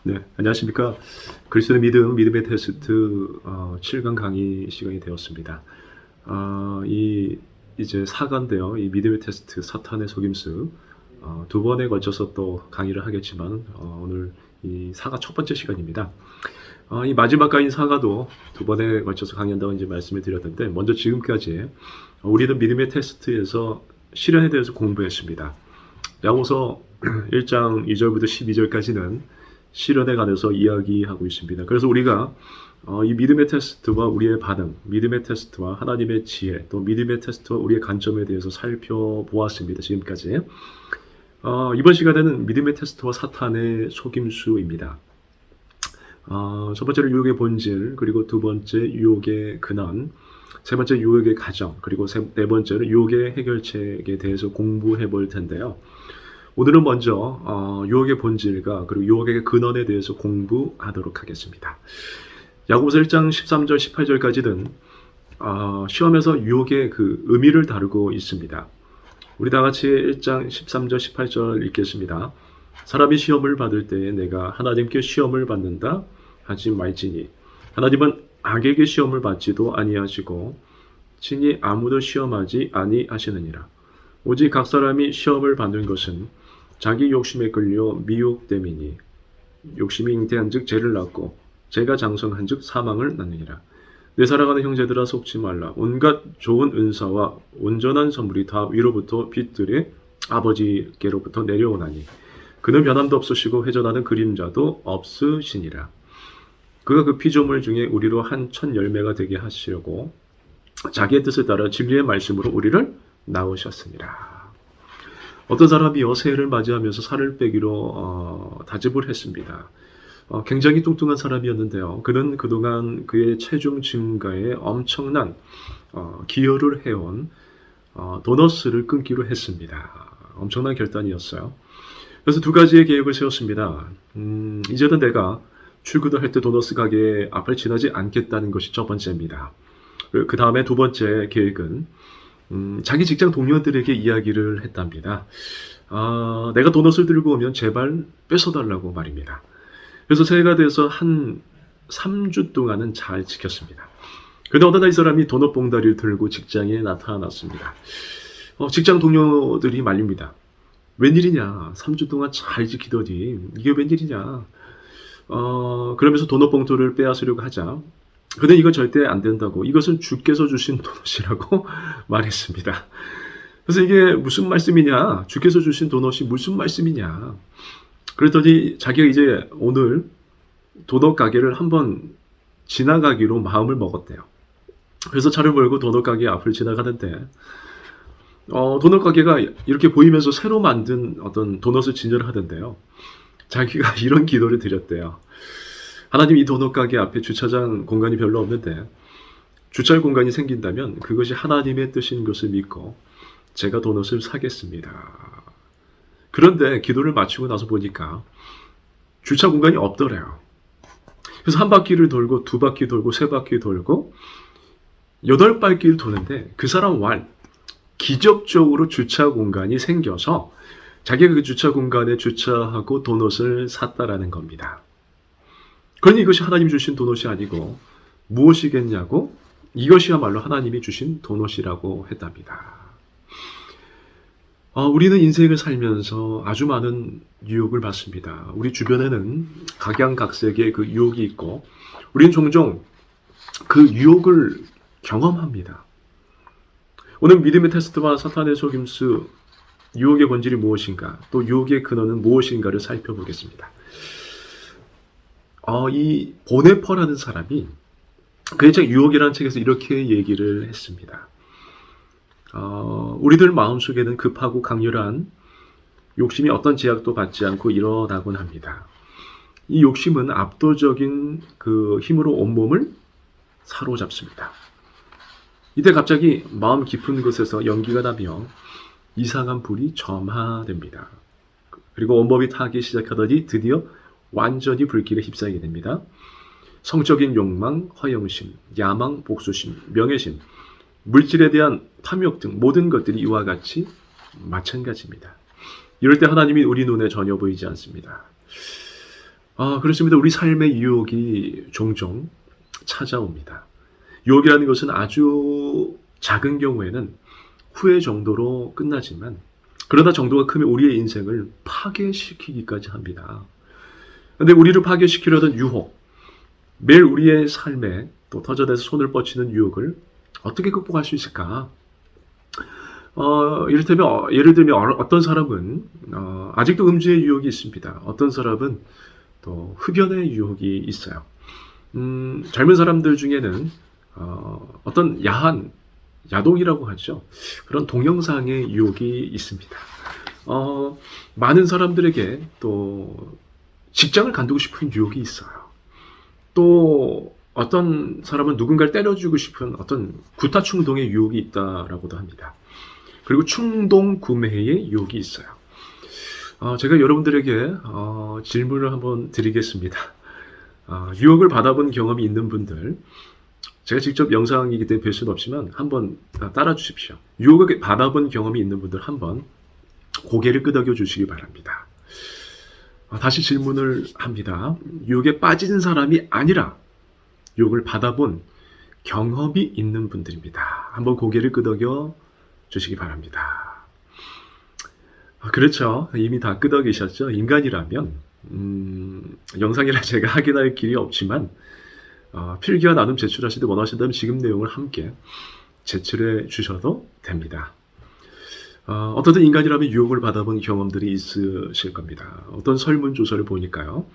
네, 안녕하십니까. 그리스도의 믿음, 믿음의 테스트 7강 강의 시간이 되었습니다. 이제 4강인데요. 이 믿음의 테스트, 사탄의 속임수 두 번에 걸쳐서 또 강의를 하겠지만 오늘 이 4강 첫 번째 시간입니다. 이 마지막 강의 4강도 두 번에 걸쳐서 강의한다고 이제 말씀을 드렸는데 먼저 지금까지 우리는 믿음의 테스트에서 실현에 대해서 공부했습니다. 야고보서 1장 2절부터 12절까지는 실현에 관해서 이야기하고 있습니다. 그래서 우리가 이 믿음의 테스트와 우리의 반응, 믿음의 테스트와 하나님의 지혜, 또 믿음의 테스트와 우리의 관점에 대해서 살펴보았습니다. 지금까지. 이번 시간에는 믿음의 테스트와 사탄의 속임수입니다. 첫 번째로 유혹의 본질, 그리고 두 번째 유혹의 근원, 세 번째 유혹의 가정, 그리고 네 번째로 유혹의 해결책에 대해서 공부해 볼 텐데요. 오늘은 먼저 유혹의 본질과 그리고 유혹의 근원에 대해서 공부하도록 하겠습니다. 야고보서 1장 13절 18절까지는 시험에서 유혹의 그 의미를 다루고 있습니다. 우리 다 같이 1장 13절 18절 읽겠습니다. 사람이 시험을 받을 때에 내가 하나님께 시험을 받는다 하지 말지니 하나님은 악에게 시험을 받지도 아니하시고 친히 아무도 시험하지 아니하시느니라. 오직 각 사람이 시험을 받는 것은 자기 욕심에 끌려 미혹됨이니 욕심이 잉태한 즉 죄를 낳고 죄가 장성한 즉 사망을 낳느니라. 내 사랑하는 형제들아 속지 말라. 온갖 좋은 은사와 온전한 선물이 다 위로부터 빛들의 아버지께로부터 내려오나니 그는 변함도 없으시고 회전하는 그림자도 없으시니라. 그가 그 피조물 중에 우리로 한 천 열매가 되게 하시려고 자기의 뜻을 따라 진리의 말씀으로 우리를 낳으셨으니라. 어떤 사람이요 새해를 맞이하면서 살을 빼기로 다짐을 했습니다. 굉장히 뚱뚱한 사람이었는데요. 그는 그동안 그의 체중 증가에 엄청난 기여를 해온 도너스를 끊기로 했습니다. 엄청난 결단이었어요. 그래서 두 가지의 계획을 세웠습니다. 이제는 내가 출근을 할 때 도너스 가게 앞을 지나지 않겠다는 것이 첫 번째입니다. 그 다음에 두 번째 계획은 자기 직장 동료들에게 이야기를 했답니다. 내가 도넛을 들고 오면 제발 뺏어달라고 말입니다. 그래서 새해가 돼서 한 3주 동안은 잘 지켰습니다. 그런데 어느 날 이 사람이 도넛 봉다리를 들고 직장에 나타났습니다. 직장 동료들이 말립니다. 웬일이냐? 3주 동안 잘 지키더니 이게 웬일이냐? 그러면서 도넛 봉투를 빼앗으려고 하자. 근데 이건 절대 안 된다고. 이것은 주께서 주신 도넛이라고 말했습니다. 그래서 이게 무슨 말씀이냐? 주께서 주신 도넛이 무슨 말씀이냐? 그랬더니 자기가 이제 오늘 도넛 가게를 한번 지나가기로 마음을 먹었대요. 그래서 차를 몰고 도넛 가게 앞을 지나가는데 도넛 가게가 이렇게 보이면서 새로 만든 어떤 도넛을 진열하던데요. 자기가 이런 기도를 드렸대요. 하나님, 이 도넛 가게 앞에 주차장 공간이 별로 없는데 주차할 공간이 생긴다면 그것이 하나님의 뜻인 것을 믿고 제가 도넛을 사겠습니다. 그런데 기도를 마치고 나서 보니까 주차 공간이 없더래요. 그래서 한 바퀴를 돌고 두 바퀴 돌고 세 바퀴 돌고 8바퀴를 도는데 그 사람 기적적으로 주차 공간이 생겨서 자기가 그 주차 공간에 주차하고 도넛을 샀다라는 겁니다. 그러니 이것이 하나님이 주신 도넛이 아니고 무엇이겠냐고? 이것이야말로 하나님이 주신 도넛이라고 했답니다. 우리는 인생을 살면서 아주 많은 유혹을 받습니다. 우리 주변에는 각양각색의 그 유혹이 있고 우리는 종종 그 유혹을 경험합니다. 오늘 믿음의 테스트와 사탄의 속임수, 유혹의 본질이 무엇인가, 또 유혹의 근원은 무엇인가를 살펴보겠습니다. 이 보네퍼라는 사람이 그의 책 유혹이라는 책에서 이렇게 얘기를 했습니다. 우리들 마음속에는 급하고 강렬한 욕심이 어떤 제약도 받지 않고 일어나곤 합니다. 이 욕심은 압도적인 그 힘으로 온몸을 사로잡습니다. 이때 갑자기 마음 깊은 곳에서 연기가 나며 이상한 불이 점화됩니다. 그리고 온몸이 타기 시작하더니 드디어 완전히 불길에 휩싸이게 됩니다. 성적인 욕망, 허영심, 야망, 복수심, 명예심, 물질에 대한 탐욕 등 모든 것들이 이와 같이 마찬가지입니다. 이럴 때 하나님이 우리 눈에 전혀 보이지 않습니다. 그렇습니다. 우리 삶의 유혹이 종종 찾아옵니다. 유혹이라는 것은 아주 작은 경우에는 후회 정도로 끝나지만, 그러다 정도가 크면 우리의 인생을 파괴시키기까지 합니다. 근데 우리를 파괴시키려던 유혹, 매일 우리의 삶에 또 터져대서 손을 뻗치는 유혹을 어떻게 극복할 수 있을까? 예를 들면 어떤 사람은 아직도 음주의 유혹이 있습니다. 어떤 사람은 또 흡연의 유혹이 있어요. 젊은 사람들 중에는 어떤 야한, 야동이라고 하죠. 그런 동영상의 유혹이 있습니다. 많은 사람들에게 또 직장을 간두고 싶은 유혹이 있어요. 또 어떤 사람은 누군가를 때려주고 싶은 어떤 구타 충동의 유혹이 있다라고도 합니다. 그리고 충동 구매의 유혹이 있어요. 제가 여러분들에게 질문을 한번 드리겠습니다. 유혹을 받아본 경험이 있는 분들, 제가 직접 영상이기 때문에 뵐 수는 없지만 한번 따라 주십시오. 유혹을 받아본 경험이 있는 분들 한번 고개를 끄덕여 주시기 바랍니다. 다시 질문을 합니다. 유혹에 빠진 사람이 아니라 유혹을 받아본 경험이 있는 분들입니다. 한번 고개를 끄덕여 주시기 바랍니다. 그렇죠. 이미 다 끄덕이셨죠. 인간이라면 영상이라 제가 확인할 길이 없지만 필기와 나눔 제출하시되 원하신다면 지금 내용을 함께 제출해 주셔도 됩니다. 어떤 인간이라면 유혹을 받아본 경험들이 있으실 겁니다. 어떤 설문조사를 보니까요.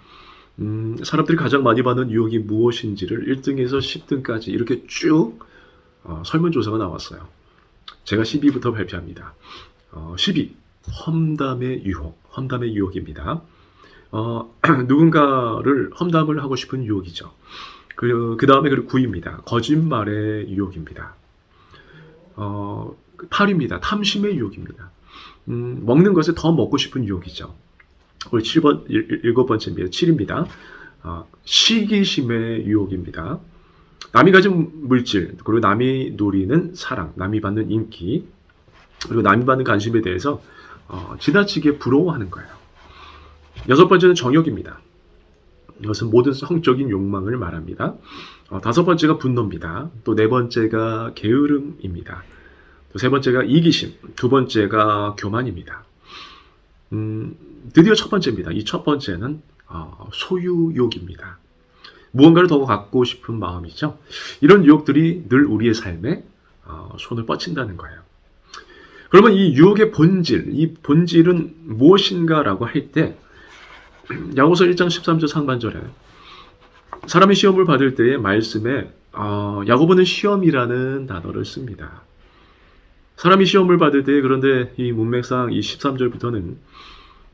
사람들이 가장 많이 받는 유혹이 무엇인지를 1등에서 10등까지 이렇게 쭉 설문조사가 나왔어요. 제가 10위부터 발표합니다. 10위, 험담의 유혹, 험담의 유혹입니다. 누군가를 험담을 하고 싶은 유혹이죠. 그 다음에 9위입니다. 거짓말의 유혹입니다. 8위입니다. 탐심의 유혹입니다. 먹는 것을 더 먹고 싶은 유혹이죠. 그리고 7번째입니다. 7입니다. 시기심의 유혹입니다. 남이 가진 물질, 그리고 남이 누리는 사랑, 남이 받는 인기, 그리고 남이 받는 관심에 대해서 지나치게 부러워하는 거예요. 6번째는 정욕입니다. 이것은 모든 성적인 욕망을 말합니다. 5번째가 분노입니다. 또 4번째가 게으름입니다. 또 3번째가 이기심, 2번째가 교만입니다. 드디어 첫 번째입니다. 이 첫 번째는 소유욕입니다. 무언가를 더 갖고 싶은 마음이죠. 이런 유혹들이 늘 우리의 삶에 손을 뻗친다는 거예요. 그러면 이 유혹의 본질, 이 본질은 무엇인가라고 할 때 야고보서 1장 13절 상반절에 사람이 시험을 받을 때의 말씀에 야고보는 시험이라는 단어를 씁니다. 사람이 시험을 받을 때, 그런데 이 문맥상 이 13절부터는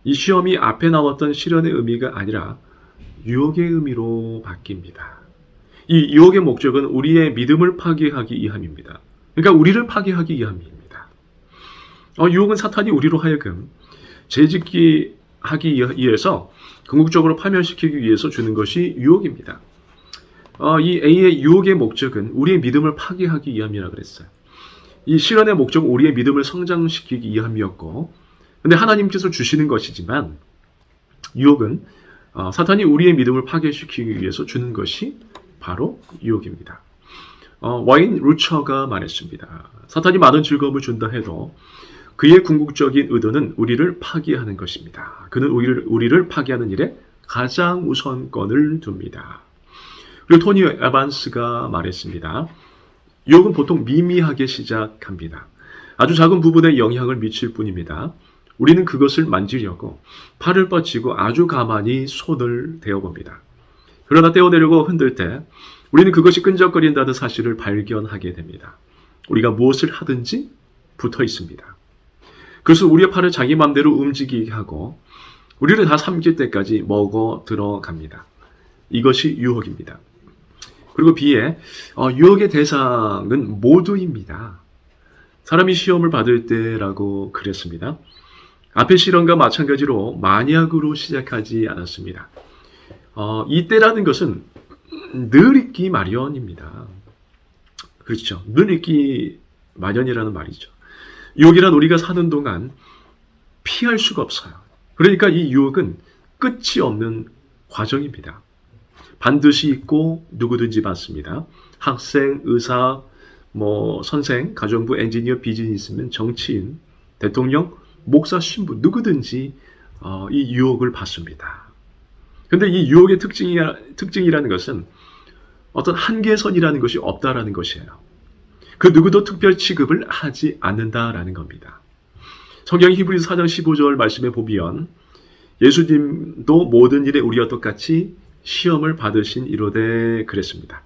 이 시험이 앞에 나왔던 시련의 의미가 아니라 유혹의 의미로 바뀝니다. 이 유혹의 목적은 우리의 믿음을 파괴하기 위함입니다. 그러니까 우리를 파괴하기 위함입니다. 유혹은 사탄이 우리로 하여금 죄짓기 하기 위해서 궁극적으로 파멸시키기 위해서 주는 것이 유혹입니다. 이 A의 유혹의 목적은 우리의 믿음을 파괴하기 위함이라 그랬어요. 이 시련의 목적은 우리의 믿음을 성장시키기 위함이었고, 근데 하나님께서 주시는 것이지만 유혹은 사탄이 우리의 믿음을 파괴시키기 위해서 주는 것이 바로 유혹입니다. 와인 루처가 말했습니다. 사탄이 많은 즐거움을 준다 해도 그의 궁극적인 의도는 우리를 파괴하는 것입니다. 그는 우리를 파괴하는 일에 가장 우선권을 둡니다. 그리고 토니 에반스가 말했습니다. 유혹은 보통 미미하게 시작합니다. 아주 작은 부분에 영향을 미칠 뿐입니다. 우리는 그것을 만지려고 팔을 뻗치고 아주 가만히 손을 대어봅니다. 그러나 떼어내려고 흔들 때 우리는 그것이 끈적거린다는 사실을 발견하게 됩니다. 우리가 무엇을 하든지 붙어 있습니다. 그래서 우리의 팔을 자기 맘대로 움직이게 하고 우리를 다 삼킬 때까지 먹어 들어갑니다. 이것이 유혹입니다. 그리고 B에 유혹의 대상은 모두입니다. 사람이 시험을 받을 때라고 그랬습니다. 앞의 실험과 마찬가지로 만약으로 시작하지 않았습니다. 이때라는 것은 늘 있기 마련입니다. 그렇죠. 늘 있기 마련이라는 말이죠. 유혹이란 우리가 사는 동안 피할 수가 없어요. 그러니까 이 유혹은 끝이 없는 과정입니다. 반드시 있고 누구든지 받습니다. 학생, 의사, 선생, 가정부, 엔지니어, 비즈니스맨, 정치인, 대통령, 목사, 신부 누구든지 이 유혹을 받습니다. 근데 이 유혹의 특징이라는 것은 어떤 한계선이라는 것이 없다라는 것이에요. 그 누구도 특별 취급을 하지 않는다라는 겁니다. 성경 히브리서 4장 15절 말씀에 보면 예수님도 모든 일에 우리와 똑같이 시험을 받으신 이로되 그랬습니다.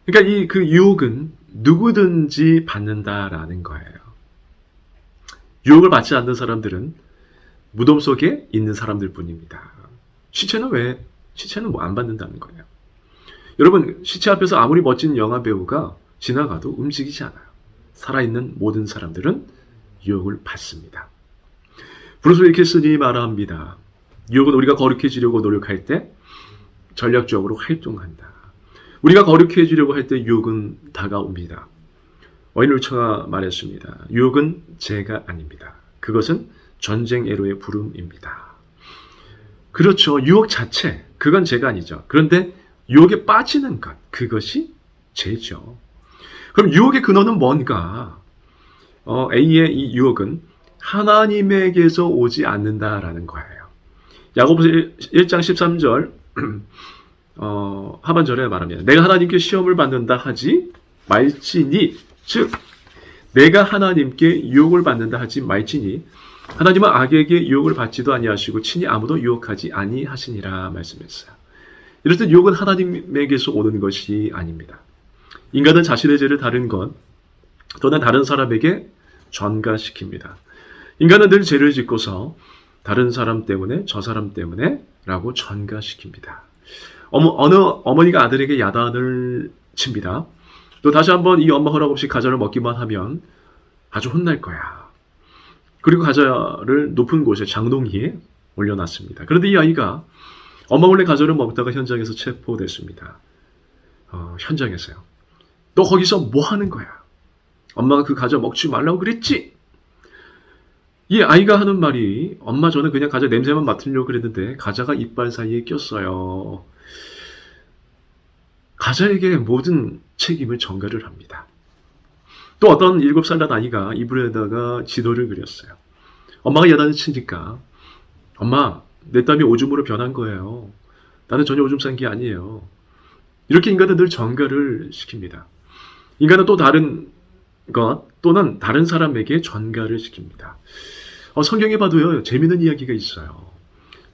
그러니까 그 유혹은 누구든지 받는다라는 거예요. 유혹을 받지 않는 사람들은 무덤 속에 있는 사람들 뿐입니다. 시체는 안 받는다는 거예요. 여러분, 시체 앞에서 아무리 멋진 영화 배우가 지나가도 움직이지 않아요. 살아있는 모든 사람들은 유혹을 받습니다. 브루스 윌키슨이 말합니다. 유혹은 우리가 거룩해지려고 노력할 때 전략적으로 활동한다. 우리가 거룩해지려고 할 때 유혹은 다가옵니다. 와인룰처가 말했습니다. 유혹은 죄가 아닙니다. 그것은 전쟁 애로의 부름입니다. 그렇죠. 유혹 자체, 그건 죄가 아니죠. 그런데 유혹에 빠지는 것, 그것이 죄죠. 그럼 유혹의 근원은 뭔가? A의 이 유혹은 하나님에게서 오지 않는다라는 거예요. 야고보서 1장 13절 하반절에 말합니다. 내가 하나님께 시험을 받는다 하지 말지니, 즉 내가 하나님께 유혹을 받는다 하지 말지니 하나님은 악에게 유혹을 받지도 아니하시고 친히 아무도 유혹하지 아니하시니라 말씀했어요. 이럴 때 유혹은 하나님에게서 오는 것이 아닙니다. 인간은 자신의 죄를 다른 것 또는 다른 사람에게 전가시킵니다. 인간은 늘 죄를 짓고서 다른 사람 때문에 저 사람 때문에 라고 전가시킵니다. 어느 어머니가 아들에게 야단을 칩니다. 또 다시 한번 이 엄마 허락 없이 과자를 먹기만 하면 아주 혼날 거야. 그리고 과자를 높은 곳에 장롱위에 올려놨습니다. 그런데 이 아이가 엄마 몰래 과자를 먹다가 현장에서 체포됐습니다. 현장에서요. 너 거기서 뭐 하는 거야? 엄마가 그 과자 먹지 말라고 그랬지? 이 아이가 하는 말이 엄마 저는 그냥 과자 냄새만 맡으려고 그랬는데 과자가 이빨 사이에 꼈어요. 과자에게 모든 책임을 전가를 합니다. 또 어떤 7살 난 아이가 이불에다가 지도를 그렸어요. 엄마가 야단을 치니까 엄마 내 땀이 오줌으로 변한 거예요. 나는 전혀 오줌 싼 게 아니에요. 이렇게 인간은 늘 전가를 시킵니다. 인간은 또 다른 것 또는 다른 사람에게 전가를 시킵니다. 성경에 봐도요 재미있는 이야기가 있어요.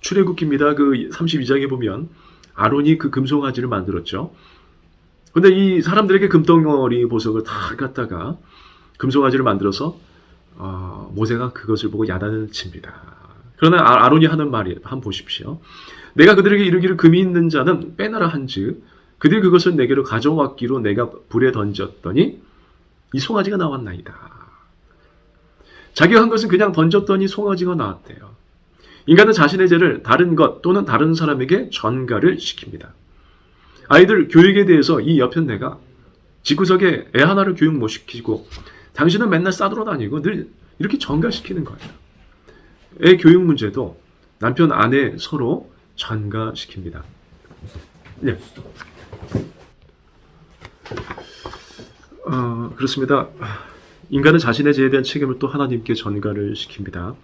출애굽기입니다. 그 32장에 보면 아론이 그 금송아지를 만들었죠. 근데 이 사람들에게 금덩어리 보석을 다 갖다가 금송아지를 만들어서 모세가 그것을 보고 야단을 칩니다. 그러나 아론이 하는 말이 한번 보십시오. 내가 그들에게 이르기를 금이 있는 자는 빼놔라 한즉 그들이 그것을 내게로 가져왔기로 내가 불에 던졌더니 이 송아지가 나왔나이다. 자기가 한 것은 그냥 던졌더니 송아지가 나왔대요. 인간은 자신의 죄를 다른 것 또는 다른 사람에게 전가를 시킵니다. 아이들 교육에 대해서 이 여편네가 집구석에 애 하나를 교육 못 시키고 당신은 맨날 싸돌아 다니고 늘 이렇게 전가시키는 거예요. 애 교육 문제도 남편 아내 서로 전가시킵니다. 네. 그렇습니다. 인간은 자신의 죄에 대한 책임을 또 하나님께 전가를 시킵니다.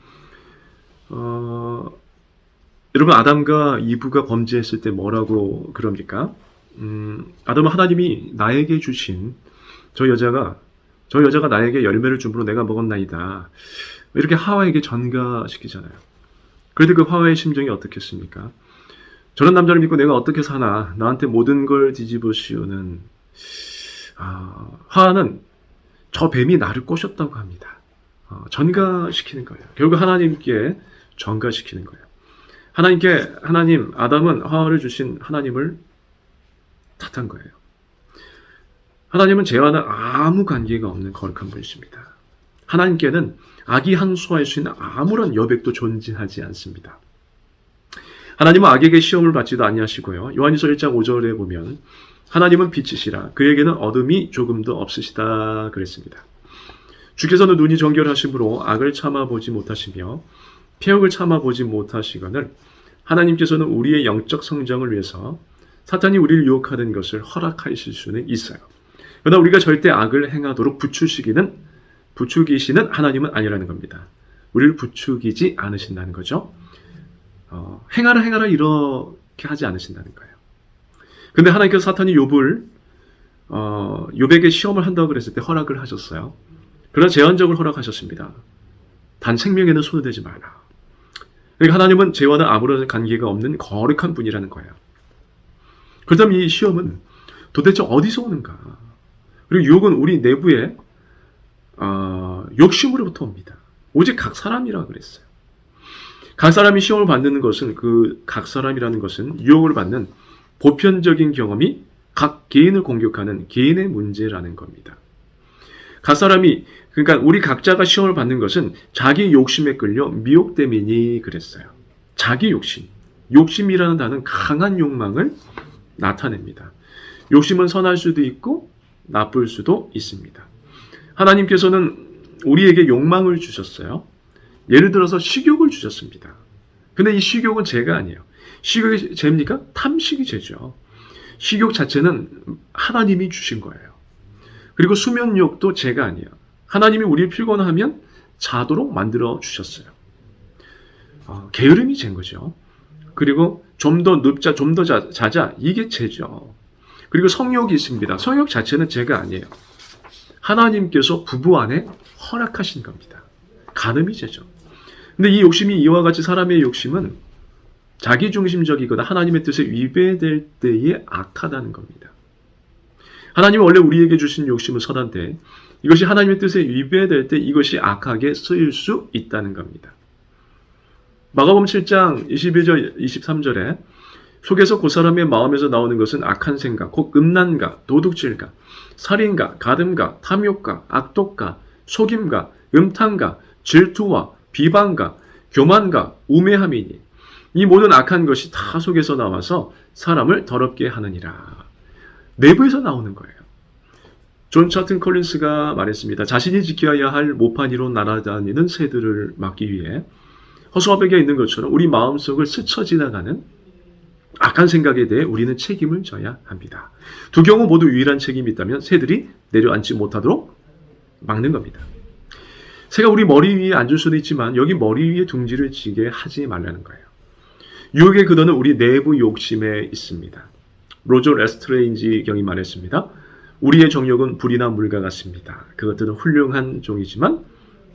여러분 아담과 이브가 범죄했을 때 뭐라고 그럽니까? 아담은 하나님이 나에게 주신 저 여자가 나에게 열매를 줌으로 내가 먹었나이다. 이렇게 하와에게 전가시키잖아요. 그런데 그 하와의 심정이 어떻겠습니까? 저런 남자를 믿고 내가 어떻게 사나 나한테 모든 걸 뒤집어 씌우는 하와는 저 뱀이 나를 꼬셨다고 합니다. 전가시키는 거예요. 결국 하나님께 전가시키는 거예요. 하나님 아담은 하와를 주신 하나님을 탓한 거예요. 하나님은 죄와는 아무 관계가 없는 거룩한 분이십니다. 하나님께는 악이 항소할 수 있는 아무런 여백도 존재하지 않습니다. 하나님은 악에게 시험을 받지도 아니하시고요. 요한일서 1장 5절에 보면 하나님은 빛이시라 그에게는 어둠이 조금도 없으시다 그랬습니다. 주께서는 눈이 정결하심으로 악을 참아보지 못하시며 폐역을 참아보지 못하시거늘 하나님께서는 우리의 영적 성장을 위해서 사탄이 우리를 유혹하는 것을 허락하실 수는 있어요. 그러나 우리가 절대 악을 행하도록 부추기시는 하나님은 아니라는 겁니다. 우리를 부추기지 않으신다는 거죠. 행하라 이렇게 하지 않으신다는 거예요. 근데 하나님께서 사탄이 욥에게 시험을 한다고 그랬을 때 허락을 하셨어요. 그러나 제한적으로 허락하셨습니다. 단 생명에는 손을 대지 마라. 그러니까 하나님은 죄와는 아무런 관계가 없는 거룩한 분이라는 거예요. 그렇다면 이 시험은 도대체 어디서 오는가? 그리고 유혹은 우리 내부의 욕심으로부터 옵니다. 오직 각 사람이라고 그랬어요. 각 사람이 시험을 받는 것은 각 사람이라는 것은 유혹을 받는 보편적인 경험이 각 개인을 공격하는 개인의 문제라는 겁니다. 각 사람이 그러니까 우리 각자가 시험을 받는 것은 자기 욕심에 끌려 미혹됨이니 그랬어요. 자기 욕심. 욕심이라는 단어는 강한 욕망을 나타냅니다. 욕심은 선할 수도 있고 나쁠 수도 있습니다. 하나님께서는 우리에게 욕망을 주셨어요. 예를 들어서 식욕을 주셨습니다. 근데 이 식욕은 죄가 아니에요. 식욕이 죄입니까? 탐식이 죄죠. 식욕 자체는 하나님이 주신 거예요. 그리고 수면욕도 죄가 아니에요. 하나님이 우리를 피곤하면 자도록 만들어 주셨어요. 게으름이 죄인 거죠. 그리고 좀 더 눕자, 좀 더 자자, 이게 죄죠. 그리고 성욕이 있습니다. 성욕 자체는 죄가 아니에요. 하나님께서 부부 안에 허락하신 겁니다. 간음이 죄죠. 근데 이 욕심이 이와 같이 사람의 욕심은 자기중심적이거나 하나님의 뜻에 위배될 때에 악하다는 겁니다. 하나님은 원래 우리에게 주신 욕심은 선한데 이것이 하나님의 뜻에 위배될 때 이것이 악하게 쓰일 수 있다는 겁니다. 마가복음 7장 22절 23절에 속에서 그 사람의 마음에서 나오는 것은 악한 생각, 곧 음란과 도둑질과 살인과 가늠과 탐욕과 악독과 속임과 음탕과 질투와 비방과 교만과 우매함이니 이 모든 악한 것이 다 속에서 나와서 사람을 더럽게 하느니라. 내부에서 나오는 거예요. 존 차튼 콜린스가 말했습니다. 자신이 지켜야 할 모판 위로 날아다니는 새들을 막기 위해 허수아비가 있는 것처럼 우리 마음속을 스쳐 지나가는 악한 생각에 대해 우리는 책임을 져야 합니다. 두 경우 모두 유일한 책임이 있다면 새들이 내려앉지 못하도록 막는 겁니다. 새가 우리 머리 위에 앉을 수도 있지만 여기 머리 위에 둥지를 지게 하지 말라는 거예요. 유혹의 근원은 우리 내부 욕심에 있습니다. 로저 레스트레인지 경이 말했습니다. 우리의 정욕은 불이나 물과 같습니다. 그것들은 훌륭한 종이지만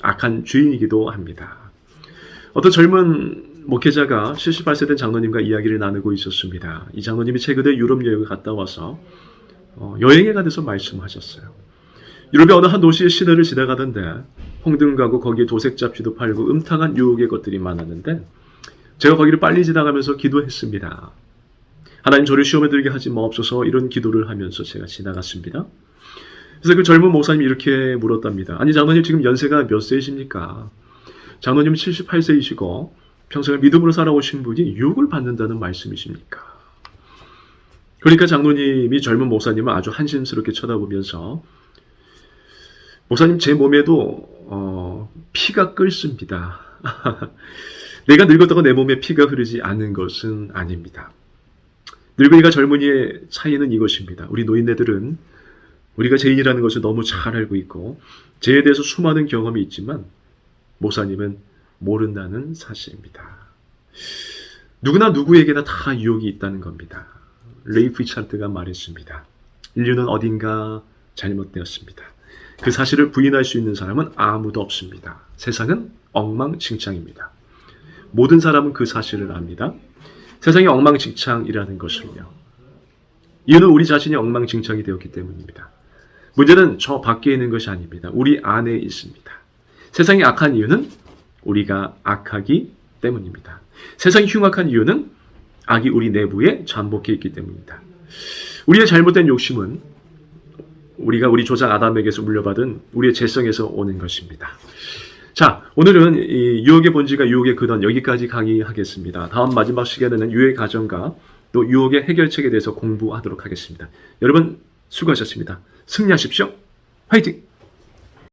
악한 주인이기도 합니다. 어떤 젊은 목회자가 78세 된 장로님과 이야기를 나누고 있었습니다. 이 장로님이 최근에 유럽 여행을 갔다 와서 여행에 관해서 말씀하셨어요. 유럽의 어느 한 도시의 시내를 지나가던데 홍등 가고 거기에 도색 잡지도 팔고 음탕한 유혹의 것들이 많았는데 제가 거기를 빨리 지나가면서 기도했습니다. 하나님 저를 시험에 들게 하지 마옵소서 이런 기도를 하면서 제가 지나갔습니다. 그래서 그 젊은 목사님이 이렇게 물었답니다. 아니 장로님 지금 연세가 몇 세이십니까? 장로님은 78세이시고 평생을 믿음으로 살아오신 분이 유혹을 받는다는 말씀이십니까? 그러니까 장로님이 젊은 목사님을 아주 한심스럽게 쳐다보면서 목사님 제 몸에도 피가 끓습니다. 내가 늙었다고 내 몸에 피가 흐르지 않는 것은 아닙니다. 늙은이가 젊은이의 차이는 이것입니다. 우리 노인네들은 우리가 죄인이라는 것을 너무 잘 알고 있고 죄에 대해서 수많은 경험이 있지만 목사님은 모른다는 사실입니다. 누구나 누구에게나 다 유혹이 있다는 겁니다. 레이프 리차드가 말했습니다. 인류는 어딘가 잘못되었습니다. 그 사실을 부인할 수 있는 사람은 아무도 없습니다. 세상은 엉망진창입니다. 모든 사람은 그 사실을 압니다. 세상이 엉망진창이라는 것을요. 이유는 우리 자신이 엉망진창이 되었기 때문입니다. 문제는 저 밖에 있는 것이 아닙니다. 우리 안에 있습니다. 세상이 악한 이유는 우리가 악하기 때문입니다. 세상이 흉악한 이유는 악이 우리 내부에 잠복해 있기 때문입니다. 우리의 잘못된 욕심은 우리가 우리 조상 아담에게서 물려받은 우리의 죄성에서 오는 것입니다. 자, 오늘은 이 유혹의 본질과 유혹의 근원 여기까지 강의하겠습니다. 다음 마지막 시간에는 유혹의 가정과 또 유혹의 해결책에 대해서 공부하도록 하겠습니다. 여러분 수고하셨습니다. 승리하십시오. 화이팅!